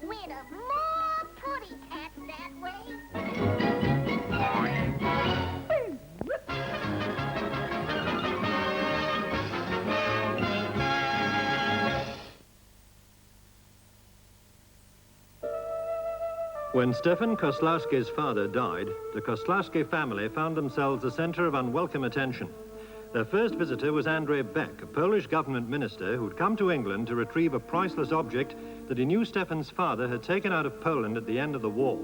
We'd have more putty cats that way. When Stefan Koslowski's father died, the Koslowski family found themselves the center of unwelcome attention. Their first visitor was Andrzej Beck, a Polish government minister who'd come to England to retrieve a priceless object that he knew Stefan's father had taken out of Poland at the end of the war.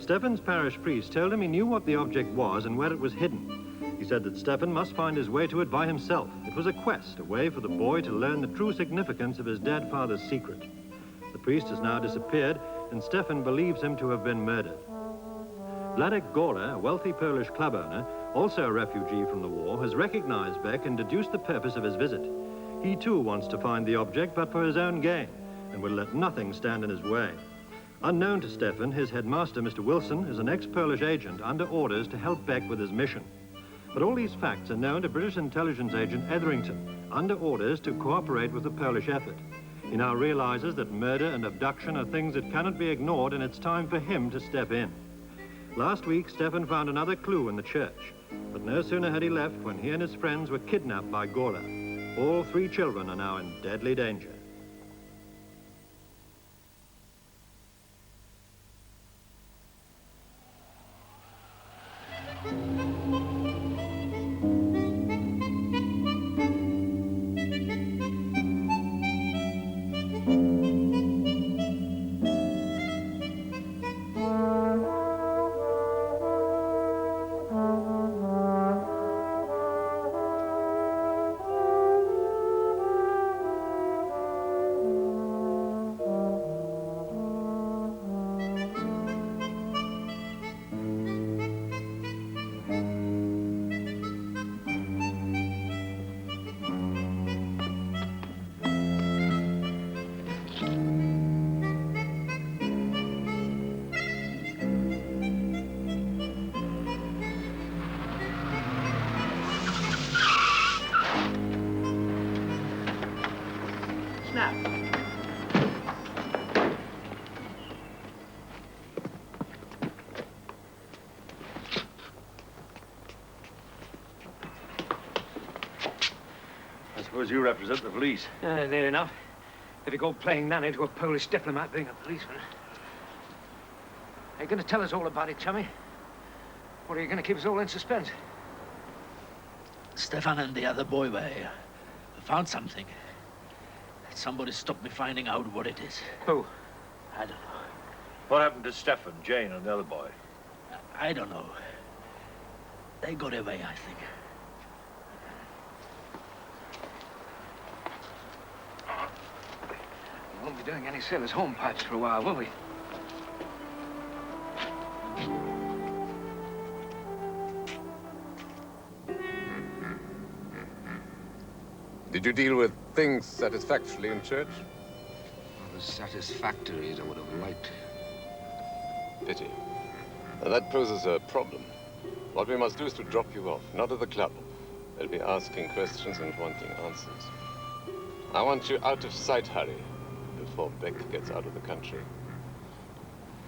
Stefan's parish priest told him he knew what the object was and where it was hidden. He said that Stefan must find his way to it by himself. It was a quest, a way for the boy to learn the true significance of his dead father's secret. The priest has now disappeared, and Stefan believes him to have been murdered. Wladek Góra, a wealthy Polish club owner, also a refugee from the war, has recognized Beck and deduced the purpose of his visit. He too wants to find the object, but for his own gain, and will let nothing stand in his way. Unknown to Stefan, his headmaster, Mr. Wilson, is an ex-Polish agent under orders to help Beck with his mission. But all these facts are known to British intelligence agent Etherington, under orders to cooperate with the Polish effort. He now realizes that murder and abduction are things that cannot be ignored, and it's time for him to step in. Last week, Stefan found another clue in the church, but no sooner had he left when he and his friends were kidnapped by Góra. All three children are now in deadly danger. I suppose you represent the police. Near enough. If you go playing nanny to a Polish diplomat being a policeman. Are you going to tell us all about it, chummy? Or are you going to keep us all in suspense? Stefan and the other boy found something. Somebody stopped me finding out what it is. Who? I don't know. What happened to Stefan, Jane, and the other boy? I don't know. They got away, I think. We won't be doing any sailors' home pipes for a while, will we? Did you deal with things satisfactorily in church? Not as satisfactory as I would have liked. Pity. Now, that poses a problem. What we must do is to drop you off, not at the club. They'll be asking questions and wanting answers. I want you out of sight, Harry, before Beck gets out of the country.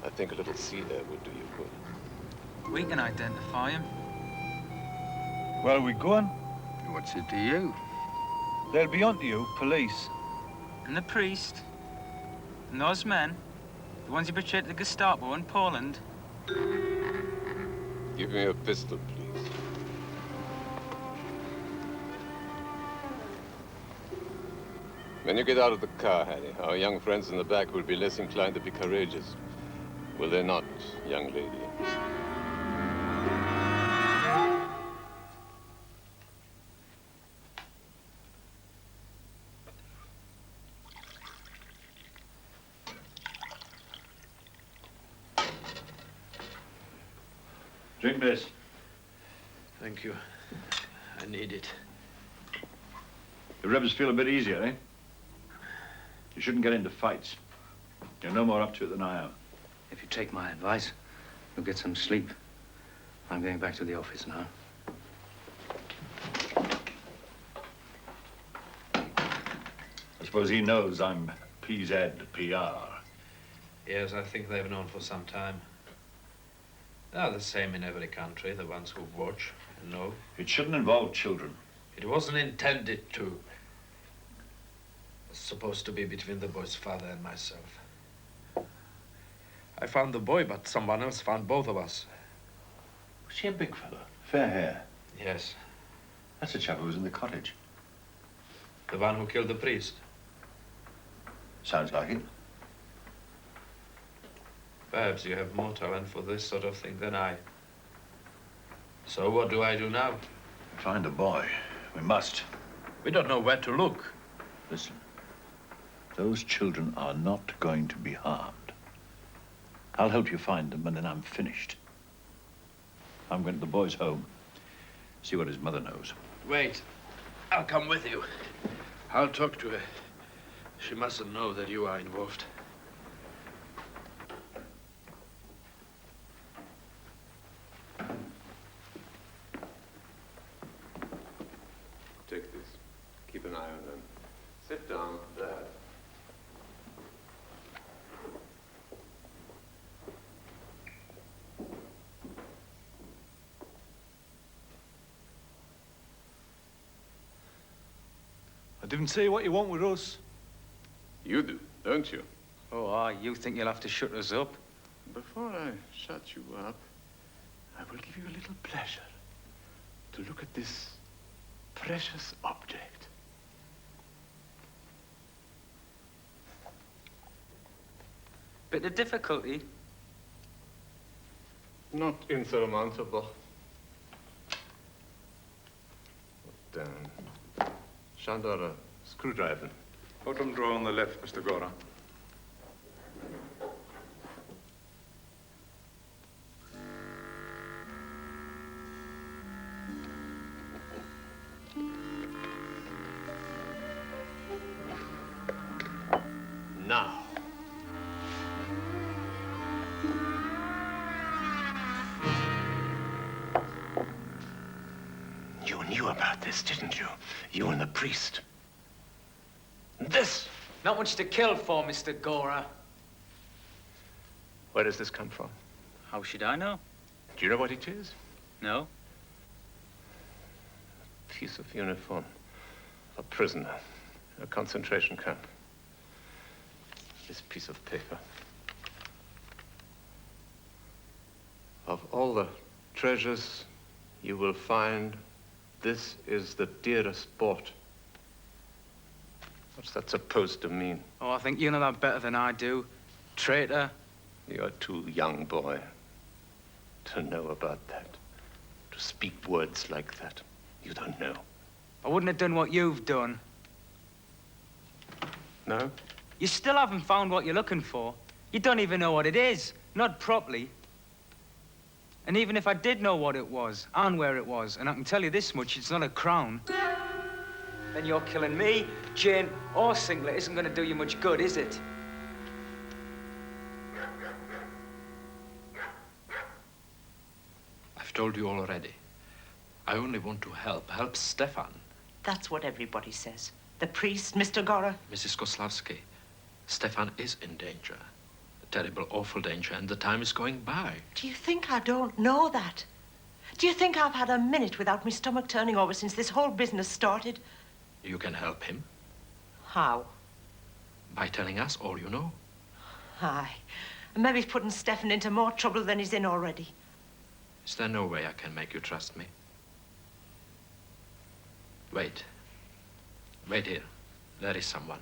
I think a little sea air would do you good. We can identify him. Where are we going? What's it to you? They'll be onto you, police. And the priest. And those men. The ones who betrayed the Gestapo in Poland. Give me a pistol, please. When you get out of the car, Harry, our young friends in the back will be less inclined to be courageous. Will they not, young lady? Drink this. Thank you. I need it. The ribs feel a bit easier, eh? You shouldn't get into fights. You're no more up to it than I am. If you take my advice, you'll get some sleep. I'm going back to the office now. I suppose he knows I'm PZ PR. Yes, I think they've known for some time. They are the same in every country, the ones who watch and know. It shouldn't involve children. It wasn't intended to. It's supposed to be between the boy's father and myself. I found the boy, but someone else found both of us. Was he a big fellow? Fair hair? Yes. That's the chap who was in the cottage. The one who killed the priest. Sounds like it. Perhaps you have more talent for this sort of thing than I. So what do I do now? Find the boy. We must. We don't know where to look. Listen, those children are not going to be harmed. I'll help you find them, and then I'm finished. I'm going to the boy's home, see what his mother knows. Wait. I'll come with you. I'll talk to her. She mustn't know that you are involved. Take this. Keep an eye on them. Sit down there. I didn't say what you want with us. You do, don't you? Oh, you think you'll have to shut us up? Before I shut you up, I will give you a little pleasure to look at this precious object. Bit of difficulty. Not insurmountable. But, Shandor, a screwdriver. Bottom drawer on the left, Mr. Gora. Now. You knew about this, didn't you? You and the priest. This! Not much to kill for, Mr. Gora. Where does this come from? How should I know? Do you know what it is? No. A piece of uniform. A prisoner. In a concentration camp. This piece of paper. Of all the treasures you will find, this is the dearest bought. What's that supposed to mean? Oh, I think you know that better than I do. Traitor. You're too young, boy, to know about that. To speak words like that. You don't know. I wouldn't have done what you've done. No? You still haven't found what you're looking for. You don't even know what it is. Not properly. And even if I did know what it was, and where it was, and I can tell you this much, it's not a crown, then you're killing me, Jane, or Singlet isn't going to do you much good, is it? I've told you already. I only want to help Stefan. That's what everybody says. The priest, Mr. Gora. Mrs. Koslavsky, Stefan is in danger. A terrible, awful danger, and the time is going by. Do you think I don't know that? Do you think I've had a minute without my stomach turning over since this whole business started? You can help him. How? By telling us all you know. Aye. And maybe putting Stefan into more trouble than he's in already. Is there no way I can make you trust me? Wait. Wait here. There is someone.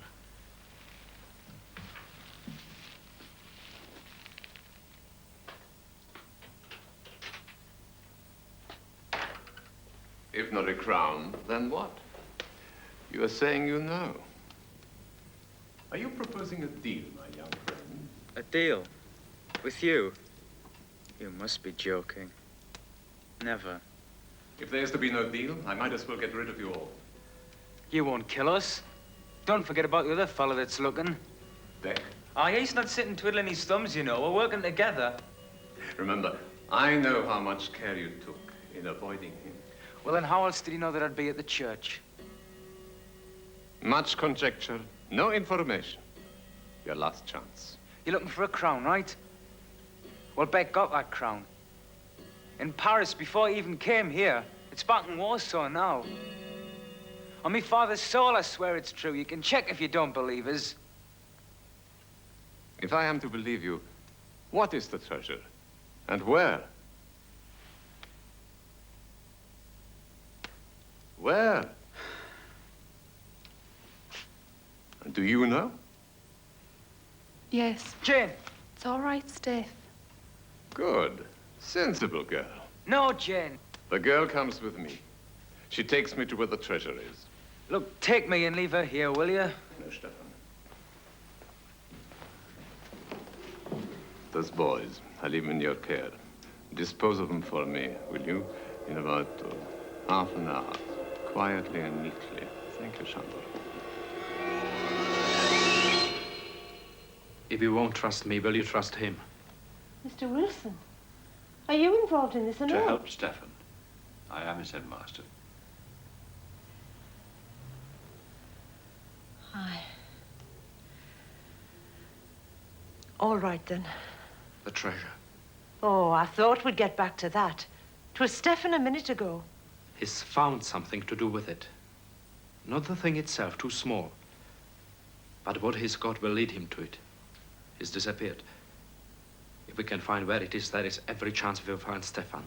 If not a crown, then what? You are saying you know. Are you proposing a deal, my young friend? A deal? With you? You must be joking. Never. If there's to be no deal, I might as well get rid of you all. You won't kill us. Don't forget about the other fella that's looking. Beck. Aye, he's not sitting twiddling his thumbs, you know. We're working together. Remember, I know how much care you took in avoiding him. Well, then how else did he know that I'd be at the church? Much conjecture, no information. Your last chance. You're looking for a crown, right? Well, Beck got that crown. In Paris, before he even came here. It's back in Warsaw now. On me father's soul, I swear it's true. You can check if you don't believe us. If I am to believe you, what is the treasure? And where? Where? And do you know? Yes. Jane! It's all right, Steph. Good. Sensible girl. No, Jane. The girl comes with me. She takes me to where the treasure is. Look, take me and leave her here, will you? No, Stefan. Those boys, I leave them in your care. Dispose of them for me, will you? In about half an hour. Quietly and neatly. Thank you, Sandor. If you won't trust me, will you trust him? Mr. Wilson, are you involved in this at all? To help Stefan. I am his headmaster. Aye. All right, then. The treasure. Oh, I thought we'd get back to that. 'Twas Stefan a minute ago. He's found something to do with it. Not the thing itself, too small. But what he's got will lead him to it. He's disappeared. If we can find where it is, there is every chance we'll find Stefan.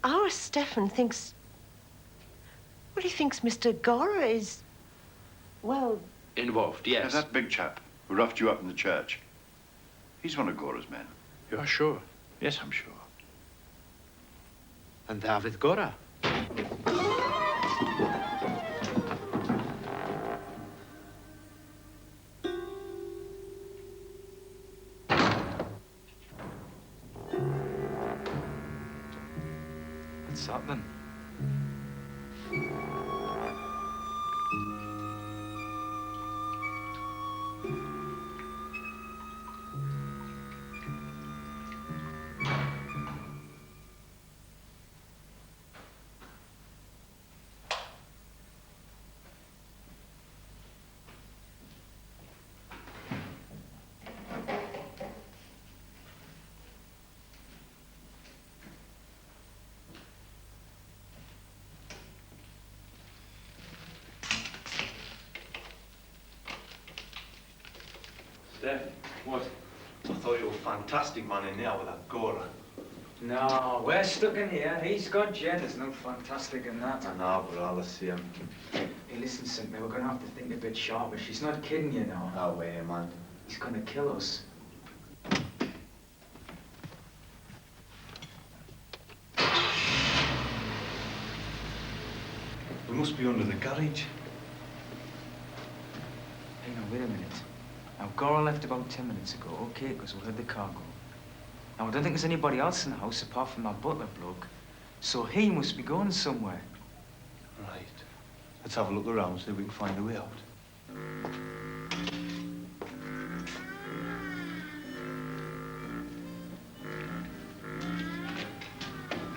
Our Stefan thinks... Well, he thinks Mr. Gora is... Well... Involved, yes. That big chap who roughed you up in the church. He's one of Gora's men. You are sure? Yes, I'm sure. And they're with Gora. What's that then? Steph, what? I thought you were a fantastic man in there with that Gora. No, we're stuck in here. He's got Jen. There's no fantastic in that. I know, but all the same. Hey, listen, Cynthia, we're going to have to think a bit sharper. She's not kidding you now. No way, man. He's going to kill us. We must be under the garage. Hang on, wait a minute. Now, Gora left about 10 minutes ago, okay, because we heard the car go. Now, I don't think there's anybody else in the house apart from that butler bloke. So he must be going somewhere. Right. Let's have a look around, see if we can find a way out.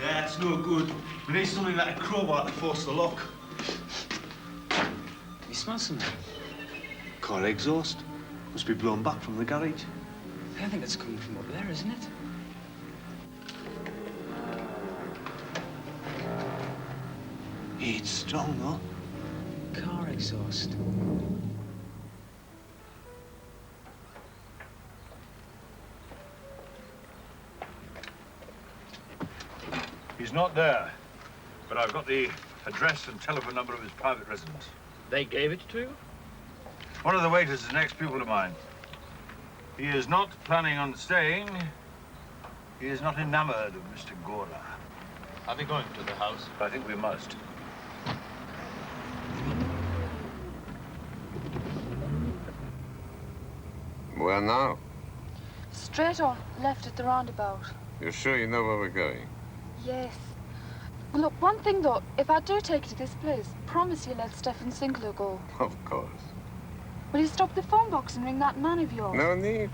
That's no good. We need something like a crowbar to force the lock. You smell something? Car exhaust. Must be blown back from the garage. I think it's coming from up there, isn't it? It's strong, though. Car exhaust. He's not there, but I've got the address and telephone number of his private residence. They gave it to you? One of the waiters is an ex-pupil of mine. He is not planning on staying. He is not enamored of Mr. Gora. Are we going to the house? I think we must. Where now? Straight on, left at the roundabout. You're sure you know where we're going? Yes. Well, look, one thing though, if I do take you to this place, promise you let Stefan Sinclair go. Of course. Will you stop the phone box and ring that man of yours? No need.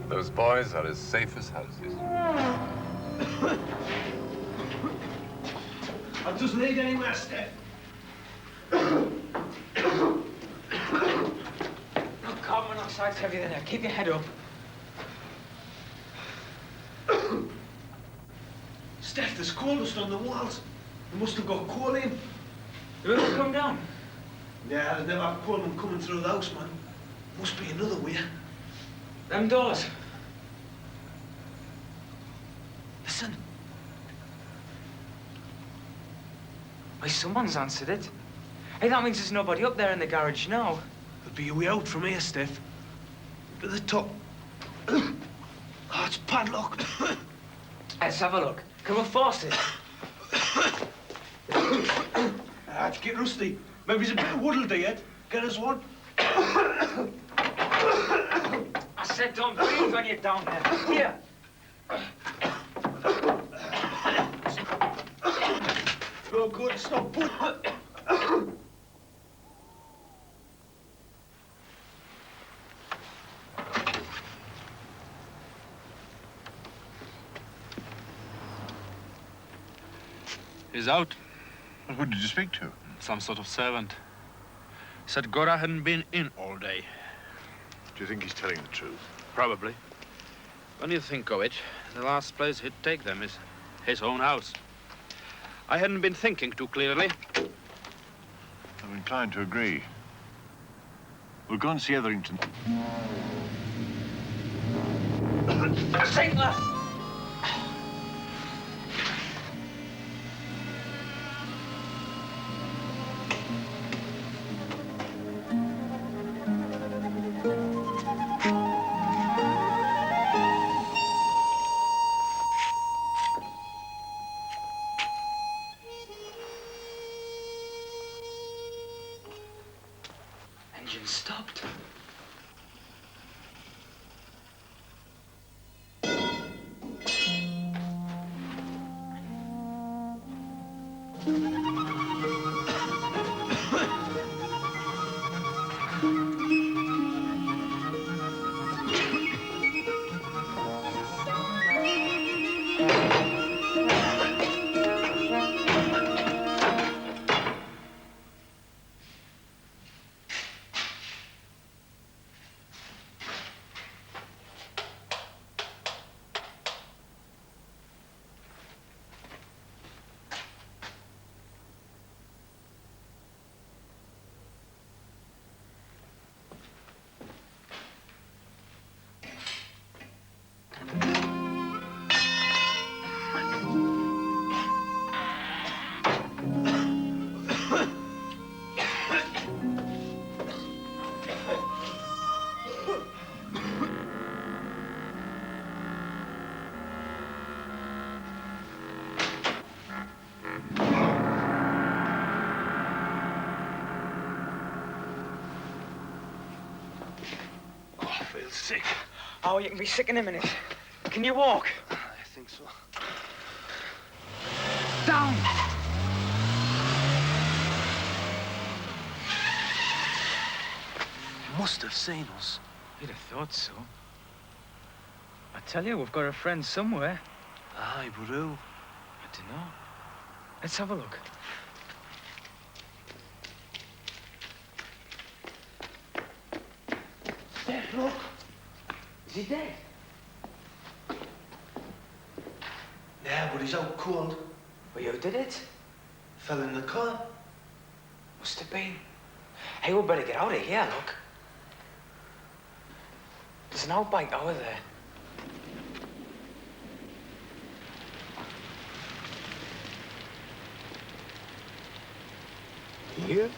Those boys are as safe as houses. I just need anywhere, Steph. side's heavier than air. Keep your head up. Steph, there's coal dust on the walls. They must have got coal in. Did it ever come down? Yeah, they never have coalmen coming through the house, man. Must be another way. Them doors. Listen. Why, someone's answered it. Hey, that means there's nobody up there in the garage now. There'll be a way out from here, Steph. To the top. Oh, it's padlocked. Let's have a look. Can we force it? It's getting rusty. Maybe there's a bit of wood will do yet. Get us one. I said don't breathe when you're down there. Here. No good. Stop put. He's out. Well, who did you speak to? Some sort of servant. Said Gora hadn't been in all day. Do you think he's telling the truth? Probably. When you think of it, the last place he'd take them is his own house. I hadn't been thinking too clearly. I'm inclined to agree. We'll go and see Etherington. Sinclair! Engine stopped. Sick. Oh, you can be sick in a minute. Can you walk? I think so. Down! Must have seen us. You'd have thought so. I tell you, we've got a friend somewhere. Aye, but who? I don't know. Let's have a look. There, look. Is he dead? Yeah, but he's out cold. Well, you did it. Fell in the car. Must have been. Hey, we better get out of here, look. There's an outbike over there. Here?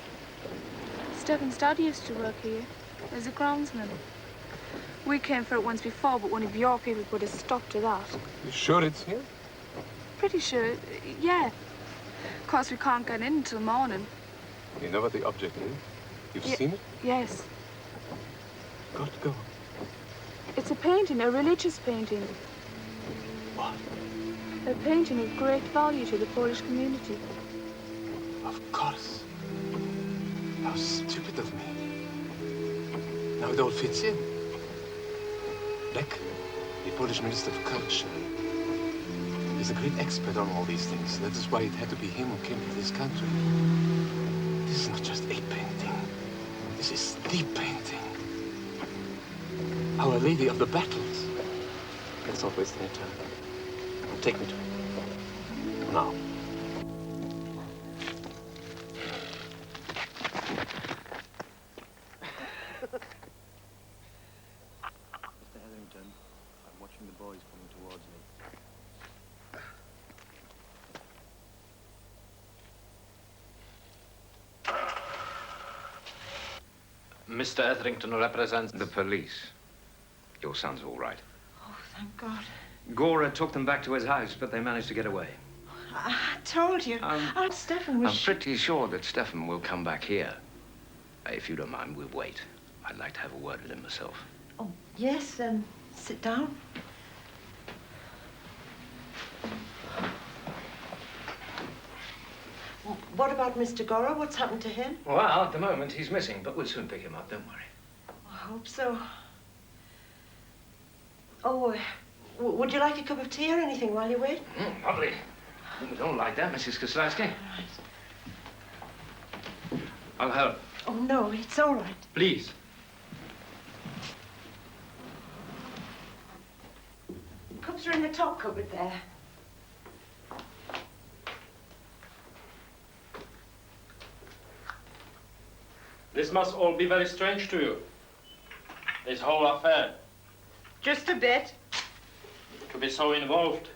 Stefan's dad used to work here as a groundsman. We came for it once before, but one of your people put a stop to that. You sure it's here? Pretty sure, yeah. Of course, we can't get in until morning. You know what the object is? You've Ye- seen it? Yes. Got to go. It's a painting, a religious painting. What? A painting of great value to the Polish community. Of course. How stupid of me. Now it all fits in. Beck, the Polish Minister of Culture, is a great expert on all these things. That is why it had to be him who came to this country. This is not just a painting. This is the painting. Our Lady of the Battles. Let's not waste any time. Take me to her. Now. Mr. Hetherington, I'm watching the boys coming towards me. Mr. Etherington represents The police. Your son's all right. Oh, thank God. Gora took them back to his house, but they managed to get away. I told you. Stefan was... I'm pretty sure that Stefan will come back here. If you don't mind, we'll wait. I'd like to have a word with him myself. Oh, yes, sit down. What about Mr. Gora? What's happened to him? Well, at the moment, he's missing, but we'll soon pick him up, don't worry. I hope so. Oh, would you like a cup of tea or anything while you wait? Lovely. We don't like that, Mrs. Koslowski. Right. I'll help. Oh, no, it's all right. Please. Cups are in the top cupboard there. This must all be very strange to you. This whole affair. Just a bit. To be so involved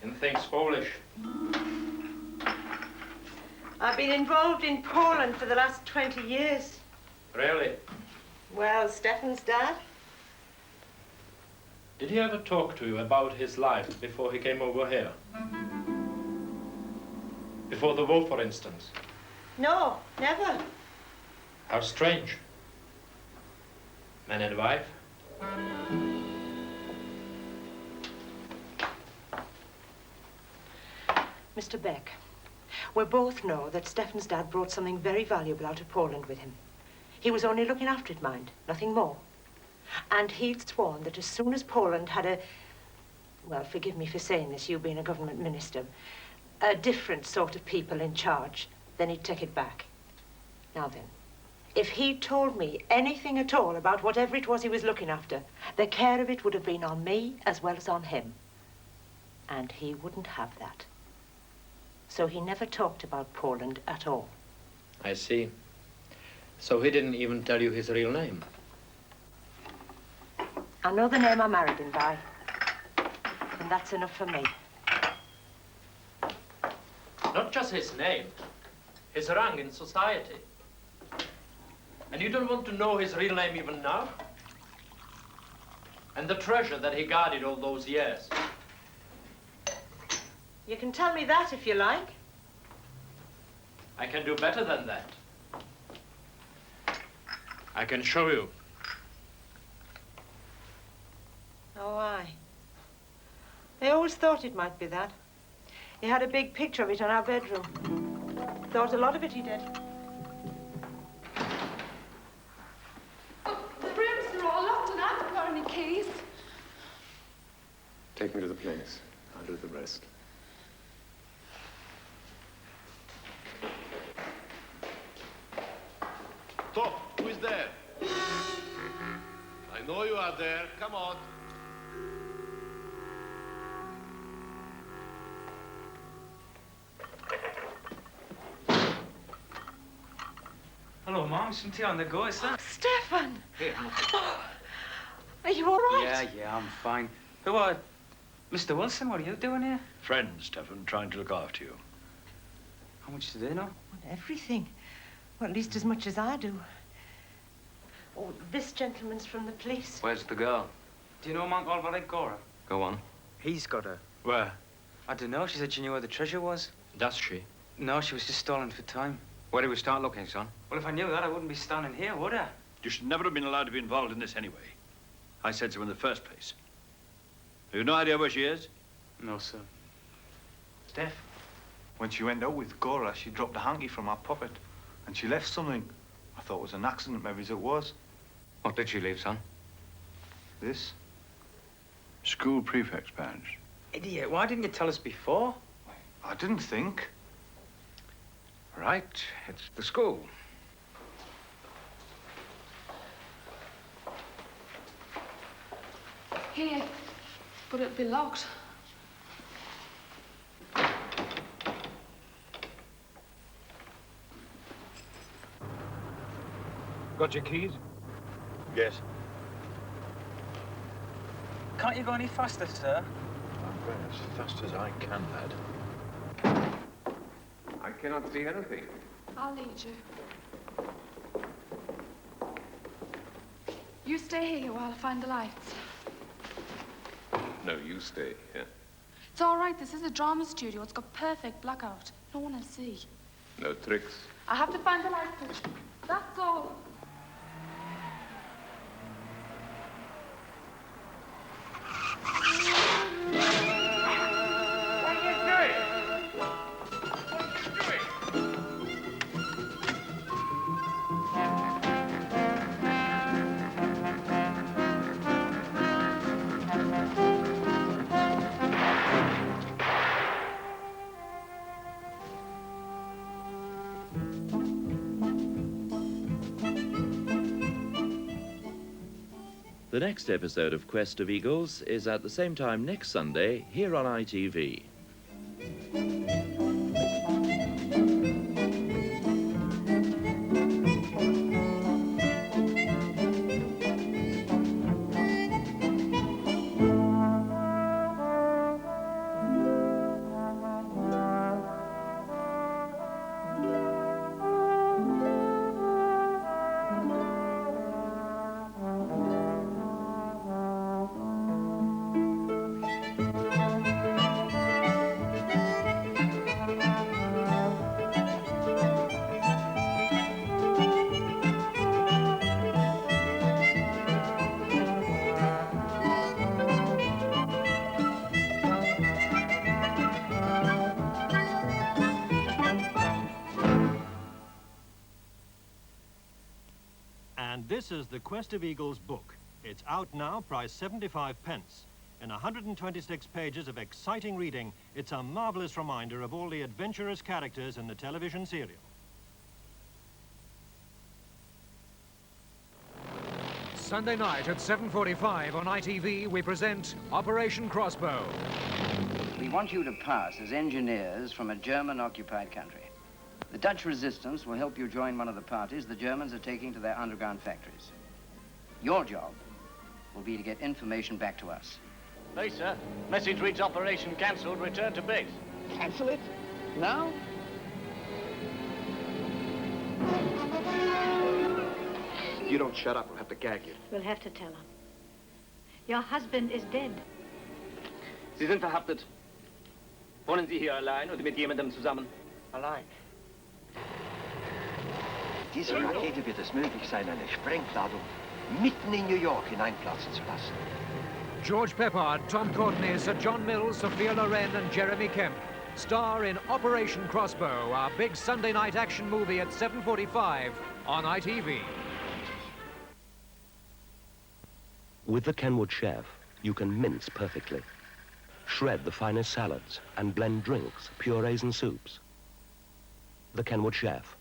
in things Polish. I've been involved in Poland for the last 20 years. Really? Well, Stefan's dad. Did he ever talk to you about his life before he came over here? Before the war, for instance? No, never. How strange. Man and wife? Mr. Beck, we both know that Stefan's dad brought something very valuable out of Poland with him. He was only looking after it, mind, nothing more. And he'd sworn that as soon as Poland had a, well, forgive me for saying this, you being a government minister, a different sort of people in charge, then he'd take it back. Now then, if he'd told me anything at all about whatever it was he was looking after, the care of it would have been on me as well as on him. And he wouldn't have that. So he never talked about Poland at all. I see. So he didn't even tell you his real name? I know the name I married him by. And that's enough for me. Not just his name, his rank in society. And you don't want to know his real name even now? And the treasure that he guarded all those years? You can tell me that if you like. I can do better than that. I can show you. Oh, aye. I always thought it might be that. He had a big picture of it in our bedroom. Thought a lot of it he did. The rooms are all locked and I haven't got any keys. Take me to the place. I'll do the rest. Top, who is there? I know you are there. Come on. Hello, Mom. Some tea on the go, is that? Stefan! Here. Oh, are you all right? Yeah, I'm fine. Who are... Mr. Wilson, what are you doing here? Friends, Stefan, trying to look after you. How much do they know? Well, everything. Well, at least as much as I do. Oh, this gentleman's from the police. Where's the girl? Do you know Monk Alvarez Gora? Go on. He's got her. Where? I don't know. She said she knew where the treasure was. Does she? No, she was just stalling for time. Where do we start looking, son? Well, if I knew that, I wouldn't be standing here, would I? You should never have been allowed to be involved in this anyway. I said so in the first place. Have you no idea where she is? No, sir. Steph, when she went out with Gora, she dropped a hanky from her pocket. And she left something. I thought it was an accident, maybe as it was. What did she leave, son? This? School prefect's badge. Idiot, why didn't you tell us before? I didn't think. Right, it's the school. here, but it'll be locked. Got your keys? Yes. Can't you go any faster, sir? I'm going as fast as I can, lad. I cannot see anything. I'll lead you. You stay here while I find the lights. No, you stay here. It's all right. This is a drama studio. It's got perfect blackout. No one will see. No tricks. I have to find the light switch. That's all. The next episode of Quest of Eagles is at the same time next Sunday here on ITV. And this is the Quest of Eagles book. It's out now, priced 75 pence. In 126 pages of exciting reading, it's a marvellous reminder of all the adventurous characters in the television serial. Sunday night at 7:45 on ITV, we present Operation Crossbow. We want you to pass as engineers from a German-occupied country. The Dutch resistance will help you join one of the parties the Germans are taking to their underground factories. Your job will be to get information back to us. Hey, sir. Message reads operation cancelled. Return to base. Cancel it? Now? If you don't shut up, we'll have to gag you. We'll have to tell him. Your husband is dead. Sie sind verhaftet. Wohnen Sie hier allein oder mit jemandem zusammen? Allein. Diese Rakete wird es möglich sein, eine Sprengladung mitten in New York hineinplatzen zu lassen. George Peppard, Tom Courtenay, Sir John Mills, Sophia Loren and Jeremy Kemp star in Operation Crossbow, our big Sunday night action movie at 7:45 on ITV. With the Kenwood Chef, you can mince perfectly, shred the finest salads, and blend drinks, purees and soups. The Kenwood Chef.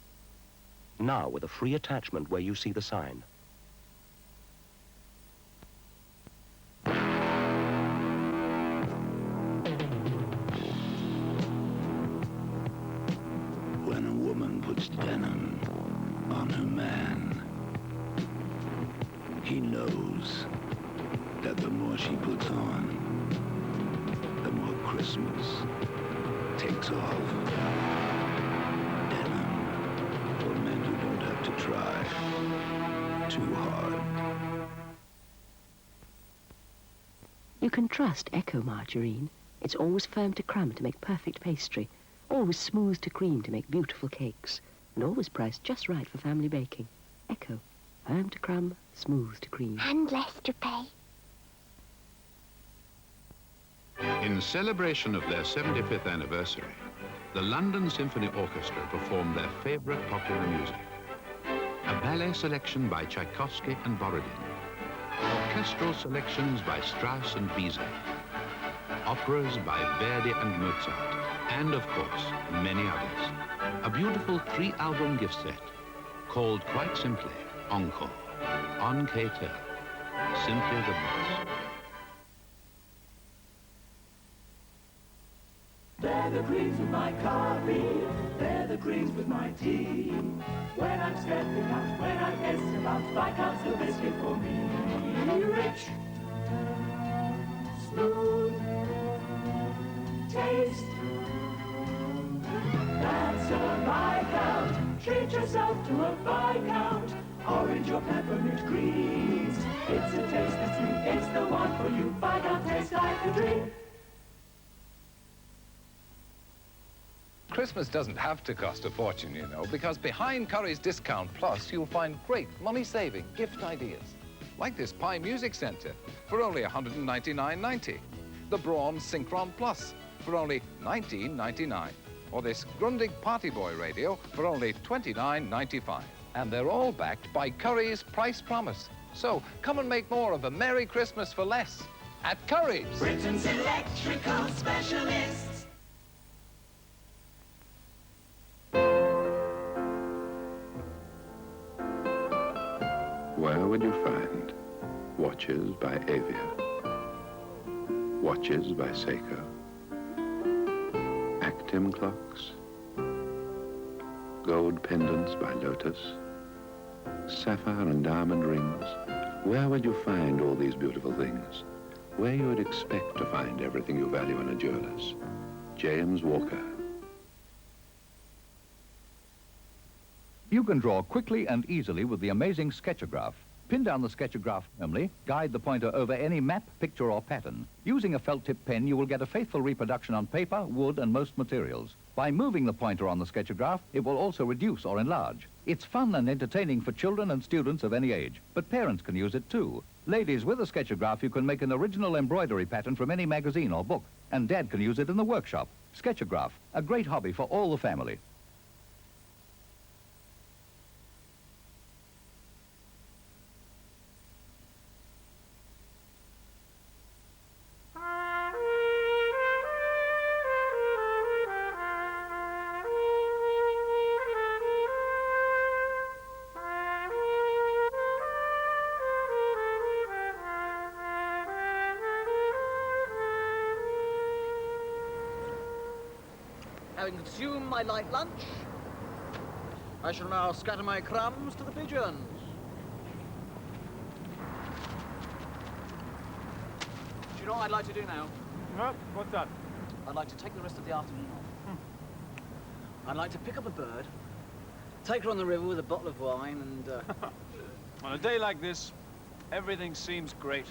Now with a free attachment where you see the sign. When a woman puts denim on her man, he knows that the more she puts on, the more Christmas takes off. Denim for men who don't have to try too hard. You can trust Echo margarine. It's always firm to crumb to make perfect pastry, always smooth to cream to make beautiful cakes, and always priced just right for family baking. Echo, firm to crumb, smooth to cream. And less to pay. In celebration of their 75th anniversary, the London Symphony Orchestra performed their favorite popular music. A ballet selection by Tchaikovsky and Borodin. Orchestral selections by Strauss and Bizet. Operas by Verdi and Mozart. And, of course, many others. A beautiful 3-album gift set called quite simply Encore on K-Tel. Simply the best. They're the creams with my coffee, they're the creams with my tea. When I'm stepping out, when I'm guessing about, Viscount's the biscuit for me. Rich, smooth, taste. That's a Viscount. Treat yourself to a Viscount. Orange or peppermint greens. It's a taste that's new, it's the one for you. Viscount tastes like a dream. Christmas doesn't have to cost a fortune, you know, because behind Curry's Discount Plus, you'll find great money-saving gift ideas. Like this Pie Music Centre for only $199.90. The Braun Synchron Plus for only $19.99. Or this Grundig Party Boy radio for only $29.95. And they're all backed by Curry's Price Promise. So come and make more of a Merry Christmas for less at Curry's. Britain's electrical specialists. Where would you find watches by Avia, watches by Seiko, Actim clocks, gold pendants by Lotus, sapphire and diamond rings? Where would you find all these beautiful things? Where you would expect to find everything you value in a jeweler's. James Walker. You can draw quickly and easily with the amazing Sketchograph. Pin down the Sketchograph firmly, guide the pointer over any map, picture or pattern. Using a felt tip pen, you will get a faithful reproduction on paper, wood and most materials. By moving the pointer on the Sketchograph, it will also reduce or enlarge. It's fun and entertaining for children and students of any age, but parents can use it too. Ladies, with a Sketchograph, you can make an original embroidery pattern from any magazine or book, and Dad can use it in the workshop. Sketchograph, a great hobby for all the family. Having consumed my light lunch, I shall now scatter my crumbs to the pigeons. Do you know what I'd like to do now? No, what's that? I'd like to take the rest of the afternoon off. I'd like to pick up a bird, take her on the river with a bottle of wine and... On a day like this, everything seems great.